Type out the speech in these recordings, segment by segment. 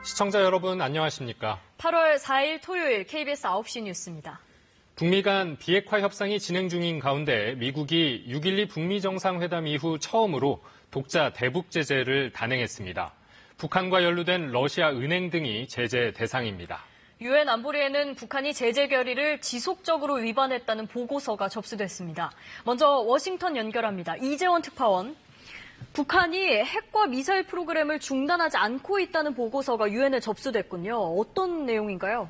시청자 여러분 안녕하십니까? 8월 4일 토요일 KBS 9시 뉴스입니다. 북미 간 비핵화 협상이 진행 중인 가운데 미국이 6.12 북미 정상회담 이후 처음으로 독자 대북 제재를 단행했습니다. 북한과 연루된 러시아 은행 등이 제재 대상입니다. 유엔 안보리에는 북한이 제재 결의를 지속적으로 위반했다는 보고서가 접수됐습니다. 먼저 워싱턴 연결합니다. 이재원 특파원. 북한이 핵과 미사일 프로그램을 중단하지 않고 있다는 보고서가 유엔에 접수됐군요. 어떤 내용인가요?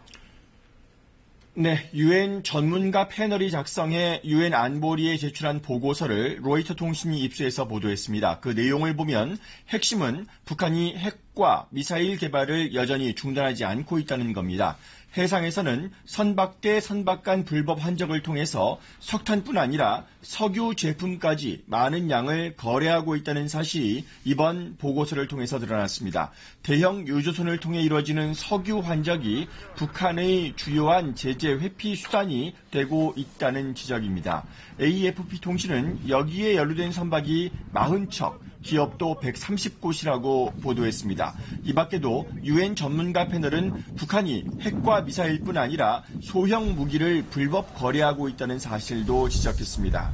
네, 유엔 전문가 패널이 작성해 유엔 안보리에 제출한 보고서를 로이터 통신이 입수해서 보도했습니다. 그 내용을 보면 핵심은 북한이 핵과 미사일 개발을 여전히 중단하지 않고 있다는 겁니다. 해상에서는 선박대 선박간 불법 환적을 통해서 석탄뿐 아니라 석유 제품까지 많은 양을 거래하고 있다는 사실이 이번 보고서를 통해서 드러났습니다. 대형 유조선을 통해 이루어지는 석유 환적이 북한의 주요한 제재 회피 수단이 되고 있다는 지적입니다. AFP 통신은 여기에 연루된 선박이 40척, 기업도 130곳이라고 보도했습니다. 이 밖에도 유엔 전문가 패널은 북한이 핵과 미사일뿐 아니라 소형 무기를 불법 거래하고 있다는 사실도 지적했습니다.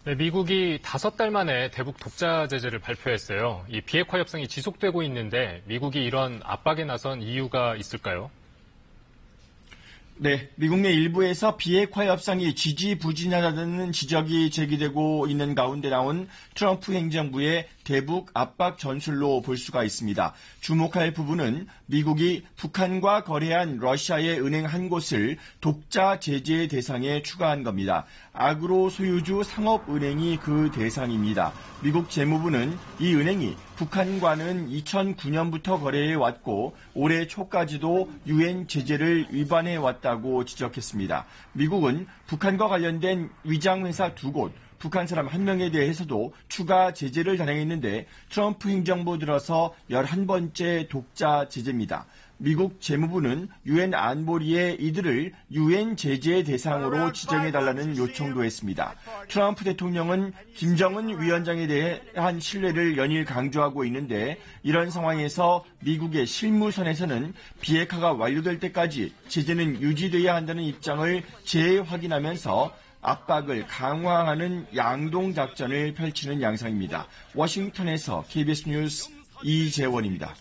네, 미국이 5달 만에 대북 독자 제재를 발표했어요. 이 비핵화 협상이 지속되고 있는데 미국이 이런 압박에 나선 이유가 있을까요? 네, 미국 내 일부에서 비핵화 협상이 지지부진하다는 지적이 제기되고 있는 가운데 나온 트럼프 행정부의 대북 압박 전술로 볼 수가 있습니다. 주목할 부분은 미국이 북한과 거래한 러시아의 은행 한 곳을 독자 제재 대상에 추가한 겁니다. 아그로 소유주 상업은행이 그 대상입니다. 미국 재무부는 이 은행이 북한과는 2009년부터 거래해 왔고 올해 초까지도 유엔 제재를 위반해 왔다고 지적했습니다. 미국은 북한과 관련된 위장회사 2곳, 북한 사람 1명에 대해서도 추가 제재를 단행했는데 트럼프 행정부 들어서 11번째 독자 제재입니다. 미국 재무부는 유엔 안보리에 이들을 유엔 제재 대상으로 지정해달라는 요청도 했습니다. 트럼프 대통령은 김정은 위원장에 대한 신뢰를 연일 강조하고 있는데 이런 상황에서 미국의 실무선에서는 비핵화가 완료될 때까지 제재는 유지돼야 한다는 입장을 재확인하면서 압박을 강화하는 양동작전을 펼치는 양상입니다. 워싱턴에서 KBS 뉴스 이재원입니다.